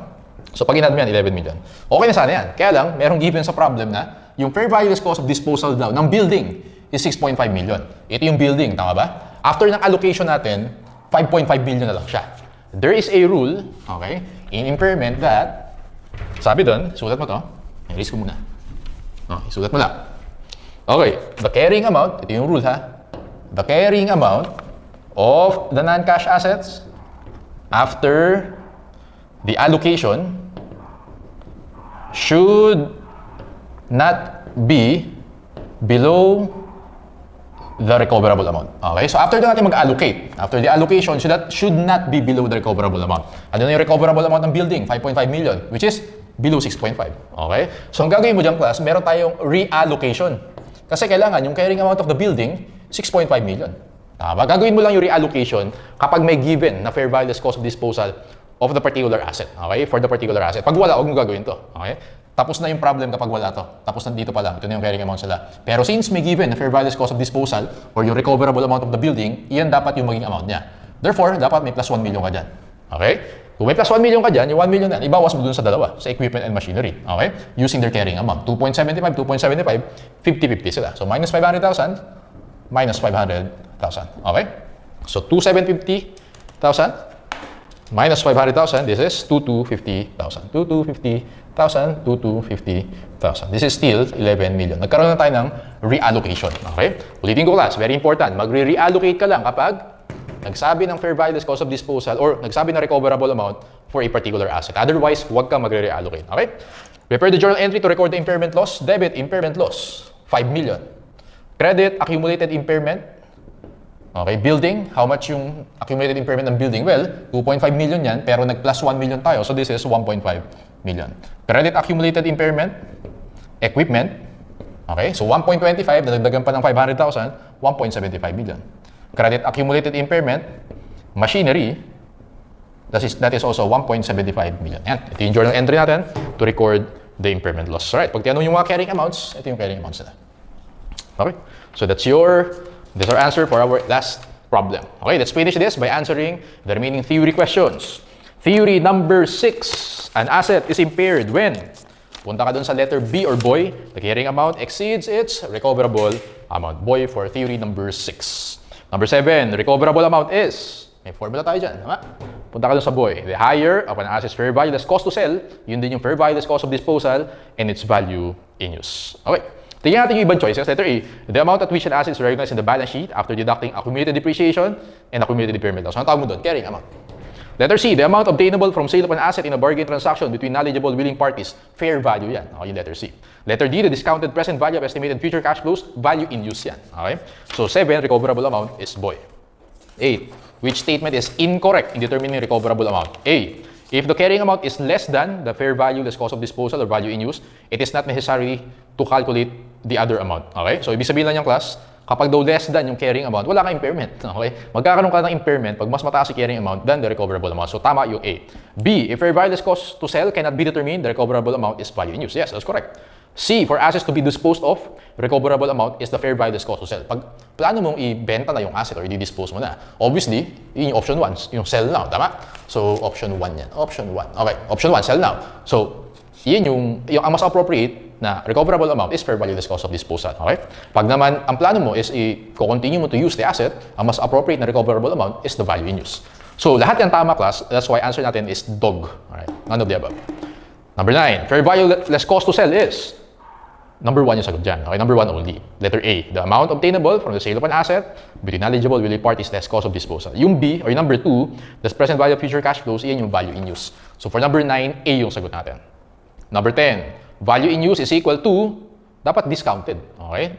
So, pag inad mo yan, 11 million. Okay na sana yan. Kaya lang, merong given sa problem na yung fair value less cost of disposal daw ng building is 6.5 million. Ito yung building, tama ba? After ng allocation natin, 5.5 million na lang siya. There is a rule, okay, in impairment that, sabi doon, sulat mo to, erase ko muna. Okay, sulat mo lang. Okay, the carrying amount, ito yung rule ha, the carrying amount of the non-cash assets after the allocation should not be below the recoverable amount. Okay? So after natin mag-allocate, after the allocation should not be below the recoverable amount. Ano na yung recoverable amount ng building? 5.5 million, which is below 6.5. Okay? So ang gagawin mo dyan class, meron tayong reallocation. Kasi kailangan yung carrying amount of the building, 6.5 million. Tama? Gagawin mo lang yung reallocation kapag may given na fair value less cost of disposal of the particular asset. Okay? For the particular asset. Pag wala, huwag mo gagawin to. Okay? Tapos na yung problem kapag wala to. Tapos na dito pa lang. Ito na yung carrying amount sila. Pero since may given na fair value less cost of disposal or yung recoverable amount of the building, iyan dapat yung maging amount niya. Therefore, dapat may plus 1 million ka dyan. Okay? Kung may plus 1 million ka dyan, yung 1 million na, ibawas mo dun sa dalawa, sa equipment and machinery. Okay? Using their carrying amount. 2.75, 2.75, 50-50 sila. So, minus 500,000, minus 500,000. Okay? So, 2,750,000 minus 500,000, this is 2,250,000. 2,250,000, 2,250,000. This is still 11 million. Nagkaroon na tayo ng reallocation. Okay? Ulitin ko class, very important. Magre-reallocate ka lang kapag nagsabi ng fair value less cost of disposal or nagsabi ng recoverable amount for a particular asset. Otherwise, huwag ka magre-reallocate. Okay? Prepare the journal entry to record the impairment loss. Debit, impairment loss, 5 million. Credit, accumulated impairment. Okay, building, how much yung accumulated impairment ng building? Well, 2.5 million yan, pero nag-plus 1 million tayo. So this is 1.5 million. Credit accumulated impairment, equipment. Okay, so 1.25, nadagdagan pa ng 500,000, 1.75 million. Credit accumulated impairment, machinery, that is also 1.75 million. Yan, ito yung journal entry natin to record the impairment loss. Alright, pag tinanong yung mga carrying amounts, ito yung carrying amounts nila. Okay, so that's our answer for our last problem. Okay, let's finish this by answering the remaining theory questions. Theory number 6, an asset is impaired when punta ka dun sa letter B or boy, the carrying amount exceeds its recoverable amount. Boy for theory number 6. Number 7, recoverable amount is, may formula tayo dyan, tama? Punta ka dun sa boy. The higher of an asset's fair value less cost to sell, yun din yung fair value less cost of disposal, and its value in use. Okay. Tingnan natin yung ibang choices. Letter A, the amount at which an asset is recognized in the balance sheet after deducting accumulated depreciation and accumulated impairment loss. Ano tawag mo doon? Carrying amount. Letter C, the amount obtainable from sale of an asset in a bargain transaction between knowledgeable willing parties. Fair value yan. Okay, yung letter C. Letter D, the discounted present value of estimated future cash flows. Value in use yan. Okay? So 7, recoverable amount is boy. 8, which statement is incorrect in determining recoverable amount? A, if the carrying amount is less than the fair value less cost of disposal or value in use, it is not necessary to calculate the other amount. Okay? So, ibig sabihin lang yung class, kapag daw less than yung carrying amount, wala kang impairment. Okay? Magkakaroon ka ng impairment pag mas mataas yung carrying amount than the recoverable amount. So, tama yung A. B, if fair value less cost to sell cannot be determined, the recoverable amount is value in use. Yes, that's correct. C, for assets to be disposed of, recoverable amount is the fair value less cost to sell. Pag plano mong ibenta na yung asset or i-dispose mo na, obviously, yun yung option 1, yung sell now. Tama? So, option 1 yan. Option 1. Okay, option 1, sell now. So, yun yung ang mas appropriate na recoverable amount is fair value less cost of disposal. Okay? Pag naman ang plano mo is i-continue mo to use the asset, ang mas appropriate na recoverable amount is the value in use. So lahat yan tama, class. That's why answer natin is dog. Alright? None of the above. Number 9, fair value less cost to sell is number 1 yung sagot dyan. Okay? Number 1 only. Letter A, the amount obtainable from the sale of an asset between knowledgeable willing parties less cost of disposal. Yung B or yung number 2, the present value of future cash flows, yan yung value in use. So for number 9, A yung sagot natin. Number 10, value in use is equal to, dapat discounted. Okay?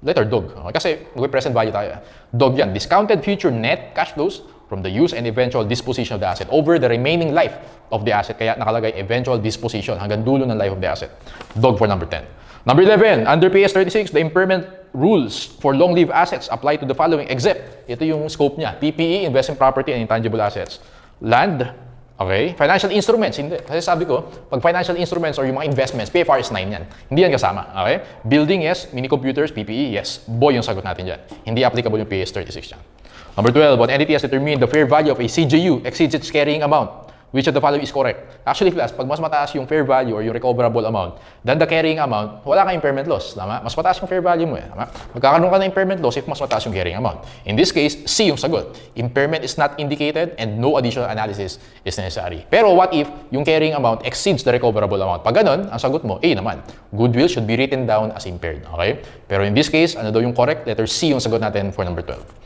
Letter dog. Okay? Kasi mag-present value tayo. Dog yan. Discounted future net cash flows from the use and eventual disposition of the asset over the remaining life of the asset. Kaya nakalagay eventual disposition hanggang dulo ng life of the asset. Dog for number 10. Number 11, under PS 36, the impairment rules for long-lived assets apply to the following except, ito yung scope niya, PPE, investment property, and intangible assets. Land, okay? Financial instruments, hindi. Kasi sabi ko, pag financial instruments or yung mga investments, PFRS 9 yan. Hindi yan kasama, okay? Building, yes. Mini computers, PPE, yes. Boy yung sagot natin dyan. Hindi applicable yung PS 36 yan. Number 12, what entity has determined the fair value of a CGU exceeds its carrying amount? Which of the following is correct? Actually, class, pag mas mataas yung fair value or yung recoverable amount than the carrying amount, wala kang impairment loss. Tama? Mas mataas yung fair value mo eh. Tama? Magkakaroon ka ng impairment loss if mas mataas yung carrying amount. In this case, C yung sagot. Impairment is not indicated and no additional analysis is necessary. Pero what if yung carrying amount exceeds the recoverable amount? Pag ganun, ang sagot mo, A naman. Goodwill should be written down as impaired. Okay? Pero in this case, ano daw yung correct? Letter C yung sagot natin for number 12.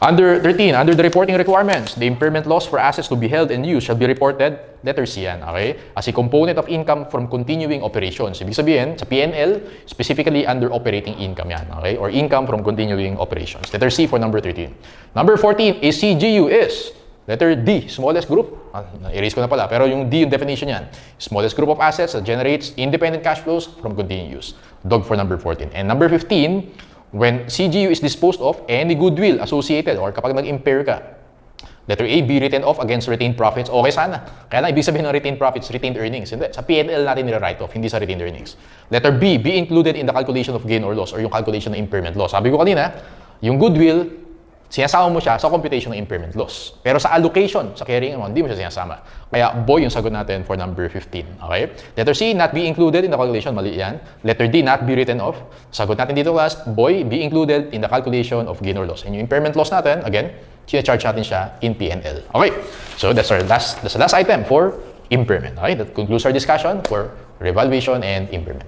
Under 13, under the reporting requirements, the impairment loss for assets to be held and used shall be reported, letter C yan, okay, as a component of income from continuing operations. Ibig sabihin, sa PNL, specifically under operating income yan, okay, or income from continuing operations. Letter C for number 13. Number 14, a CGU is, letter D, smallest group. Erase ko na pala, pero yung D yung definition yan. Smallest group of assets that generates independent cash flows from continuing use. Dog for number 14. And number 15, when CGU is disposed of, any goodwill associated or kapag nag-impair ka, letter A, be written off against retained profits. Okay sana. Kaya lang, ibig sabihin ng retained profits, retained earnings. Hindi. Sa PNL natin nila-write off, hindi sa retained earnings. Letter B, be included in the calculation of gain or loss or yung calculation ng impairment loss. Sabi ko kanina, yung goodwill, sinasama mo siya sa computation ng impairment loss. Pero sa allocation, sa carrying amount, hindi mo siya sinasama. Kaya boy yung sagot natin for number 15. Okay? Letter C, not be included in the calculation. Mali yan. Letter D, not be written off. Sagot natin dito, class, boy, be included in the calculation of gain or loss. And yung impairment loss natin, again, charge natin siya in PNL. Okay? So that's the last item for impairment. Okay? That concludes our discussion for revaluation and impairment.